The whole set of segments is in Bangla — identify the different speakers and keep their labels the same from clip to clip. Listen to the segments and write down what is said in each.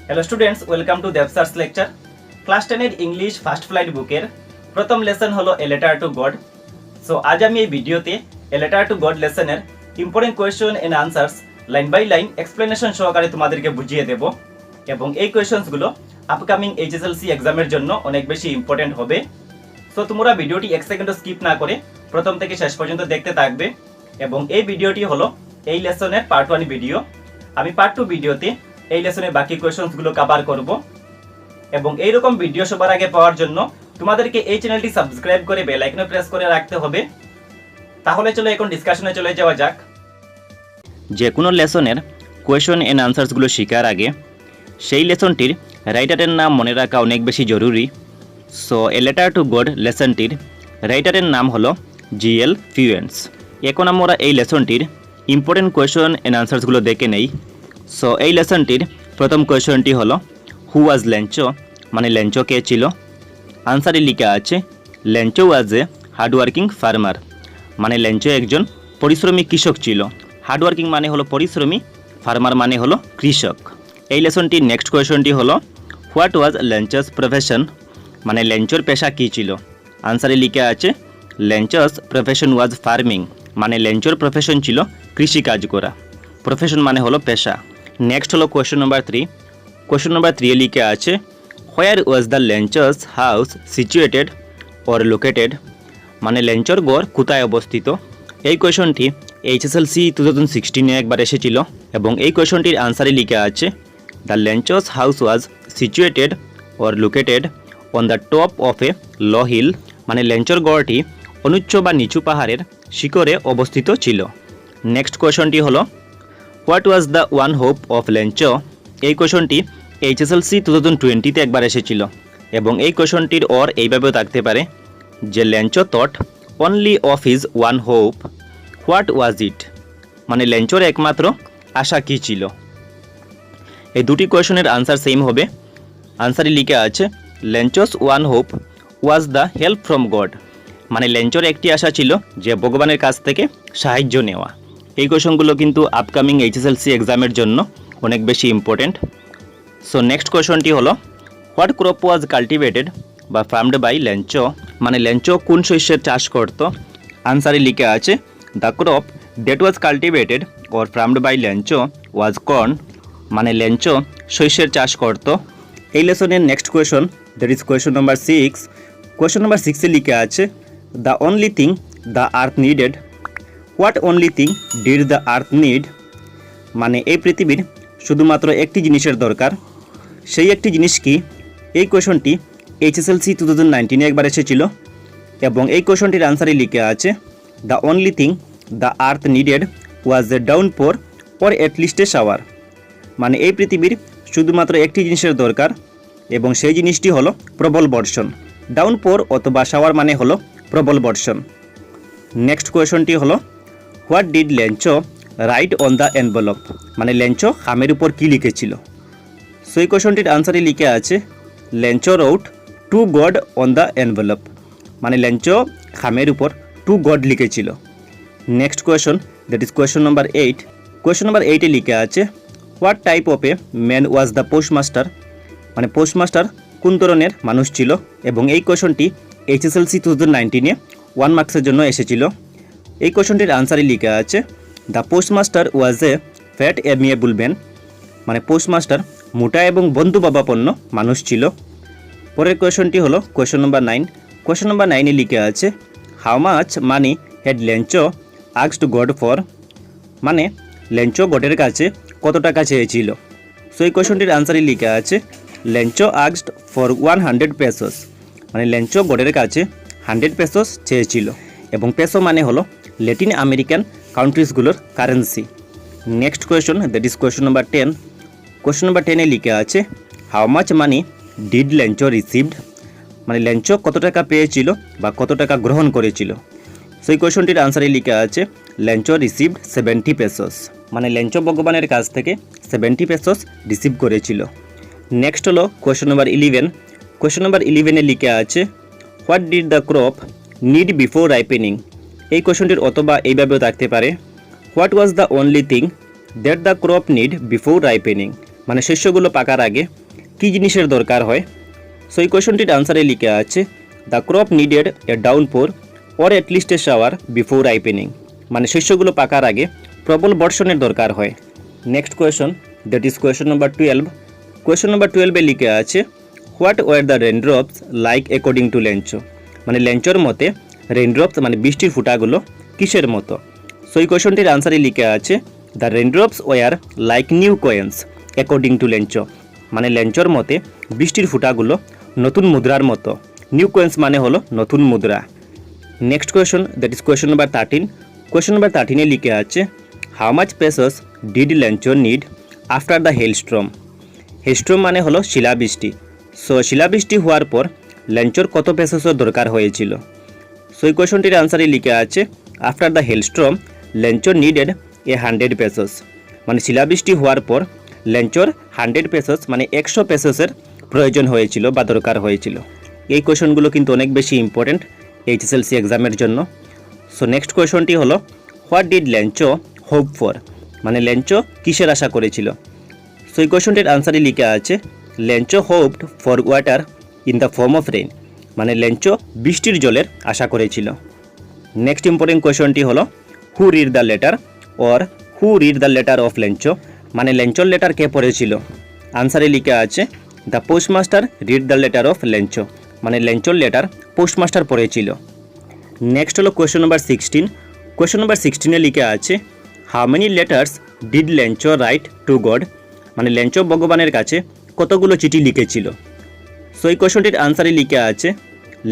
Speaker 1: Hello students, welcome to Dev sir's lecture. Class 10 এর ইংলিশ ফার্স্ট ফ্লাইট বুকের প্রথম লেসন হলো a letter to God. So আজ আমি এই ভিডিওতে এ লেটার টু গড লেসনের important question and answers line by line explanation সহকারে তোমাদেরকে বুঝিয়ে দেব, এবং এই কোয়েশ্চনসগুলো আপকামিং এইচএসএলসি এক্সামের জন্য অনেক বেশি ইম্পর্টেন্ট হবে। সো তোমরা ভিডিওটি এক সেকেন্ডও স্কিপ না করে প্রথম থেকে শেষ পর্যন্ত দেখতে থাকবে, এবং এই ভিডিওটি হলো এই লেসনের পার্ট 1 ভিডিও। আমি পার্ট 2 ভিডিওতে এই লেসনের বাকি কোয়েশ্চনসগুলো কভার করব, এবং এইরকম ভিডিও সবার আগে পাওয়ার জন্য তোমাদেরকে এই চ্যানেলটি সাবস্ক্রাইব করে বেল আইকনে প্রেস করে রাখতে হবে। তাহলে চলো এখন ডিসকাশনে চলে যাওয়া যাক। যে কোনো লেসনের কোয়েশ্চন এন্ড আনসার্সগুলো শেখার আগে সেই লেসনটির রাইটারের নাম মনে রাখা অনেক বেশি জরুরি। So a letter to God লেসনটির রাইটারের নাম হলো জিএল ফিউয়েন্স। এখন আমরা এই লেসনটির ইম্পর্টেন্ট কোয়েশ্চন এন্ড আনসার্সগুলো দেখে নেই। সো এই লেসনটির প্রথম কোয়েশ্চনটি হলো হু ওয়াজ লেঞ্চো, মানে লেঞ্চো কে ছিল। আনসারে লেখা আছে লেঞ্চো ওয়াজ এ হার্ডওয়ার্কিং ফার্মার, মানে লেঞ্চো একজন পরিশ্রমী কৃষক ছিল। হার্ডওয়ার্কিং মানে হলো পরিশ্রমী, ফার্মার মানে হলো কৃষক। এই লেসনটির নেক্সট কোয়েশ্চনটি হলো হোয়াট ওয়াজ লেঞ্চোস প্রফেশন, মানে লেঞ্চোর পেশা কী ছিল। আনসারে লেখা আছে লেঞ্চোস প্রফেশন ওয়াজ ফার্মিং, মানে লেঞ্চোর প্রফেশন ছিল কৃষিকাজ করা। প্রফেশন মানে হলো পেশা। নেক্সট হলো কোয়েশ্চন নাম্বার 3। কোয়েশ্চন নাম্বার 3 লিখে আছে where was the Lencho's house situated or located, মানে লেঞ্চোর গড় কোথায় অবস্থিত। এই কোয়েশ্চনটি এইচএসএলসি 2016 একবার এসেছিল, এবং এই কোয়েশ্চনটির আনসারে লিখে আছে the Lencho's house was situated or located on the top of a low hill, মানে লেঞ্চোর গড়টি অনুচ্চ বা নিচু পাহাড়ের শিখরে অবস্থিত ছিল। নেক্সট কোয়েশ্চনটি হলো what was the one hope of Lencho. এই কোয়েশ্চনটি এইচএসএলসি 2020-তে একবার এসেছিল, এবং এই কোয়েশ্চনটির অর এইভাবেও থাকতে পারে যে Lencho thought only of his one hope, what was it, মানে লেঞ্চোর একমাত্র আশা কী ছিল। এই দুটি কোয়েশ্চনের আনসার সেম হবে। আনসারে লিখা আছে Lencho's one hope was the help from God, মানে লেঞ্চোর একটি আশা ছিল যে ভগবানের কাছ থেকে সাহায্য নেওয়া। এই কোয়েশ্চনগুলো কিন্তু আপকামিং এইচএসএলসি এক্সামের জন্য অনেক বেশি ইম্পর্টেন্ট। সো নেক্সট কোয়েশ্চনটি হলো হোয়াট ক্রপ ওয়াজ কাল্টিভেটেড বা ফার্মড বাই লেঞ্চো, মানে লেঞ্চো কোন শস্যের চাষ করত। আনসারে লিখা আছে the crop that was cultivated or farmed by Lencho was corn, মানে লেঞ্চো শস্যের চাষ করত। এই লেসনের next question that is question number 6। Question number 6-এ লিখা আছে the only thing the earth needed, what only thing did the earth need, মানে এই পৃথিবীর শুধুমাত্র একটি জিনিসের দরকার, সেই একটি জিনিস কি। এই কোয়েশ্চনটি এইচএসএলসি 2019-এ একবার এসেছিল, এবং এই কোয়েশ্চনটির আনসারে লিখে আছে the only thing the earth needed was A downpour or at least a shower, মানে এই পৃথিবীর শুধুমাত্র একটি জিনিসের দরকার, এবং সেই জিনিসটি হলো প্রবল বর্ষণ। ডাউনপোর অথবা শাওয়ার মানে হলো প্রবল বর্ষণ। নেক্সট কোয়েশ্চনটি হলো what did Lencho right on the envelope, মানে লেঞ্চো খামের উপর কী লিখেছিল। সো এই কোয়েশ্চনটির আনসারে লিখে আছে Lencho wrote to God on the envelope, মানে লেঞ্চো খামের উপর টু গড লিখেছিল। Next question that is question number 8। Question number 8-এ লিখে আছে what type of a man was the postmaster, মানে পোস্টমাস্টার কোন ধরনের মানুষ ছিল, এবং এই কোয়েশ্চনটি এইচএসএলসি 2019-এ 1 মার্কসের জন্য এসেছিল। এই কোয়েশ্চনটির আনসারে লিখা আছে the postmaster was A fat amiable man, মানে পোস্টমাস্টার মোটা এবং বন্ধুভাবাপন্ন মানুষ ছিল। পরের কোয়েশ্চনটি হলো কোয়েশ্চন নাম্বার 9। কোয়েশ্চন নাম্বার 9-এ লিখা আছে how much money had Lencho asked god for, মানে লেঞ্চো গডের কাছে কত টাকা চেয়েছিল। সো এই কোয়েশ্চনটির আনসারে লিখা আছে লেঞ্চো আস্কড ফর 100 পেসোস, মানে লেঞ্চো গডের কাছে 100 পেসোস চেয়েছিল, এবং পেসো মানে হলো ল্যাটিন আমেরিকান কান্ট্রিজগুলোর currency. Next question that is question number 10। Question number 10-এ লিখা আছে how much money did Lencho received, মানে লেঞ্চো কত টাকা পেয়েছিল বা কত টাকা গ্রহণ করেছিল। সো এই কোয়েশ্চনটির আনসারে লিখা আছে লেঞ্চো রিসিভড 70 পেসোস, মানে লেঞ্চো ভগবানের কাছ থেকে 70 পেসোস রিসিভ করেছিল। নেক্সট হলো কোয়েশ্চন নাম্বার 11। কোয়েশ্চন নাম্বার 11-এ লিখা আছে what did the crop need before ripening. এই কোয়েশ্চনটির অথবা এইভাবেও থাকতে পারে what was the only thing that the crop need before ripening, মানে শস্যগুলো পাকার আগে কী জিনিসের দরকার হয়? সো এই কোয়েশনটির আনসারে লিখে আছে the crop needed a downpour or at least a shower before ripening, মানে শস্যগুলো পাকার আগে প্রবল বর্ষণের দরকার হয়। Next question, that is question number 12। Question number 12-এ লিখে আছে what were the raindrops like according to Lencho, মানে লেঞ্চোর মতে রেনড্রপস মানে বৃষ্টির ফুটাগুলো কিসের মতো? সো এই কোয়েশনটির আনসারে লিখে আছে the raindrops were like new coins according to Lencho, মানে লেঞ্চোর মতে বৃষ্টির ফুটাগুলো নতুন মুদ্রার মতো। নিউ কয়েন্স মানে হলো নতুন মুদ্রা। Next question, that is question number 13। Question number 13-এ লিখে আছে how much pesos did Lencho need after the hailstorm. Hailstorm মানে হলো শিলাবৃষ্টি। সো শিলাবৃষ্টি হওয়ার পর লেঞ্চোর কত পেসসের দরকার হয়েছিল? সো এই কোয়েশনটির আনসারে লিখে আছে after the hailstorm Lencho needed 100 pesos, মানে শিলাবৃষ্টি হওয়ার পর লেঞ্চোর 100 পেসস মানে 100 পেসসের প্রয়োজন হয়েছিল বা দরকার হয়েছিল। এই কোয়েশনগুলো কিন্তু অনেক বেশি ইম্পর্টেন্ট এইচএসএলসি এক্সামের জন্য। সো নেক্সট কোয়েশনটি হলো what did Lencho hope for, মানে লেঞ্চো কিসের আশা করেছিল? সো এই কোয়েশনটির আনসারে লিখে আছে Lencho hoped for water in the form of rain, মানে লেঞ্চো বৃষ্টির জলের আশা করেছিল। নেক্সট ইম্পর্টেন্ট কোয়েশনটি হলো who read the letter or who read the letter of Lencho, মানে লেঞ্চোর লেটার কে পড়েছিল? আনসারে লিখে আছে the postmaster read the letter of Lencho, মানে লেঞ্চোর লেটার পোস্টমাস্টার পড়েছিল। নেক্সট হলো কোয়েশন নম্বর 16। কোয়েশন নম্বর 16-এ লিখে আছে how many letters did Lencho right two God, মানে লেঞ্চো ভগবানের কাছে কতগুলো চিঠি লিখেছিল? সো এই কোয়েশনটির আনসারে লিখে আছে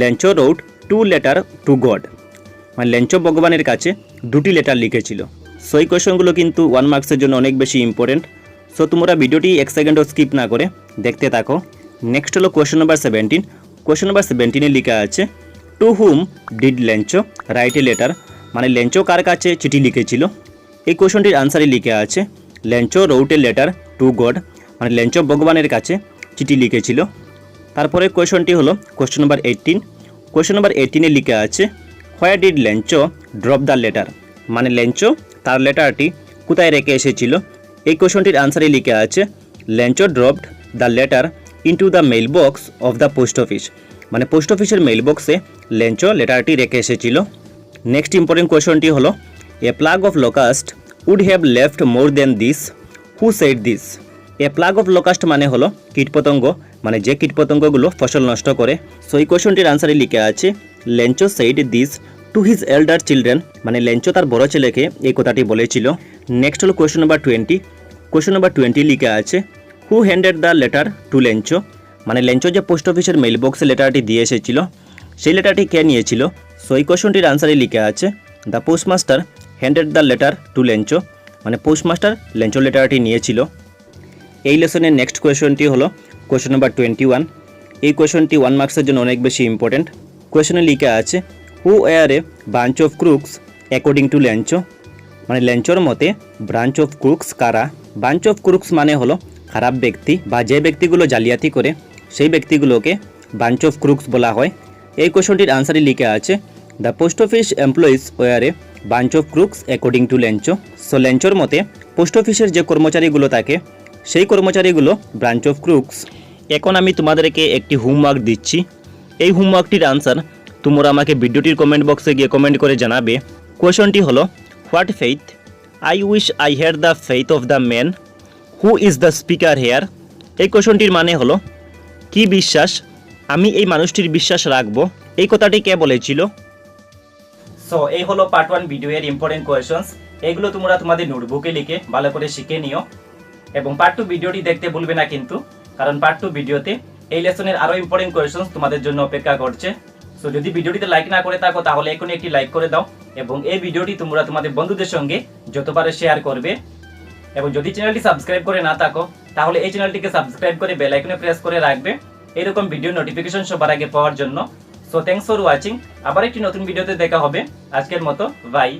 Speaker 1: Lencho road 2 letter to God, মানে লেঞ্চো ভগবানের কাছে 2টি লেটার লিখেছিল। সো এই কোয়েশনগুলো কিন্তু 1 মার্কসের জন্য অনেক বেশি ইম্পর্টেন্ট। সো তোমরা ভিডিওটি 1 সেকেন্ডও স্কিপ না করে দেখতে থাকো। নেক্সট হলো কোয়েশন নম্বর 17। কোয়েশন নম্বর 17-এ লিখা আছে to whom did Lencho write a letter, মানে লেঞ্চো কার কাছে চিঠি লিখেছিল? এই কোয়েশনটির আনসারে লিখে আছে Lencho wrote a letter to God, মানে লেঞ্চো ভগবানের কাছে চিঠি লিখেছিল। তারপরে কোয়েশনটি হলো কোয়েশন নম্বর 18। কোয়েশন নম্বর 18-এ লিখে আছে where did Lencho drop the letter, মানে লেঞ্চো তার লেটারটি কোথায় রেখে এসেছিল? এই কোয়েশনটির আনসারে লিখে আছে Lencho dropped the letter into the mail box of the post office, মানে পোস্ট অফিসের মেইল বক্সে লেঞ্চো লেটারটি রেখে এসেছিল। নেক্সট ইম্পর্টেন্ট কোয়েশনটি হলো a plague of locust would have left more than this, who said this. A plague of locust মানে হলো কীটপতঙ্গ, মানে যে কীটপতঙ্গগুলো ফসল নষ্ট করে। সো এই কোয়েশনটির আনসারে লিখে আছে Lencho said this to his এল্ডার children, মানে লেঞ্চো তার বড় ছেলেকে এই কথাটি বলেছিল। নেক্সট হলো কোয়েশন নম্বর 20। কোয়েশন নম্বর 20 লিখে আছে who handed the letter to Lencho, মানে লেঞ্চো যে পোস্ট অফিসের মেইল বক্সে লেটারটি দিয়ে এসেছিল সেই লেটারটি কে নিয়েছিল? সো এই কোয়েশনটির আনসারে লিখে আছে the postmaster handed the letter to Lencho, মানে পোস্টমাস্টার লেঞ্চো লেটারটি নিয়েছিল। এই লেসনের নেক্সট কোয়েশনটি হলো কোয়েশন নম্বর 21। এই কোয়েশনটি 1 মার্কসের জন্য অনেক বেশি ইম্পর্টেন্ট। কোয়েশনে লিখে আছে who were a branch of crooks according to Lencho, মানে লেঞ্চোর মতে ব্রাঞ্চ অফ ক্রুকস কারা? ব্রাঞ্চ অফ ক্রুকস মানে হলো খারাপ ব্যক্তি বা যে ব্যক্তিগুলো জালিয়াতি করে সেই ব্যক্তিগুলোকে ব্রাঞ্চ অফ ক্রুকস বলা হয়। এই কোয়েশনটির আনসারে লিখে আছে the post office employees were a branch of crooks according to Lencho. So লেঞ্চোর মতে পোস্ট অফিসের যে কর্মচারীগুলো থাকে সেই কর্মচারীগুলো ব্রাঞ্চ অফ ক্রুকস। এখন আমি তোমাদেরকে একটি হোমওয়ার্ক দিচ্ছি। এই হোমওয়ার্কটির আনসার তোমরা আমাকে ভিডিওটির কমেন্ট বক্সে গিয়ে কমেন্ট করে জানাবে। কোয়েশনটি হলো what faith I wish I had the faith of the man who is the speaker here. এই কোয়েশনটির মানে হলো কি বিশ্বাস আমি এই মানুষটির বিশ্বাস রাখবো, এই কথাটি কে বলেছিল? সো এই হলো পার্ট 1 ভিডিওর ইম্পর্টেন্ট কোয়েশনস। এগুলো তোমরা তোমাদের নোটবুকে লিখে ভালো করে শিখে নিও এবং পার্ট 2 ভিডিওটি দেখতে ভুলবে না কিন্তু, কারণ পার্ট 2 ভিডিওতে এই লেসনের আরো ইম্পর্টেন্ট কোয়েশনস তোমাদের জন্য অপেক্ষা করছে। সো যদি ভিডিওটিতে লাইক না করে থাকো তাহলে এখনই একটি লাইক করে দাও এবং এই ভিডিওটি তোমরা তোমাদের বন্ধুদের সঙ্গে যতবার শেয়ার করবে এবং যদি চ্যানেলটি সাবস্ক্রাইব করে না থাকো তাহলে এই চ্যানেলটিকে সাবস্ক্রাইব করে বেল আইকনে প্রেস করে রাখবে এরকম ভিডিও নোটিফিকেশন সবার আগে পাওয়ার জন্য। So thanks for watching. আবার একটি নতুন ভিডিওতে দেখা হবে। আজকের মতো বাই।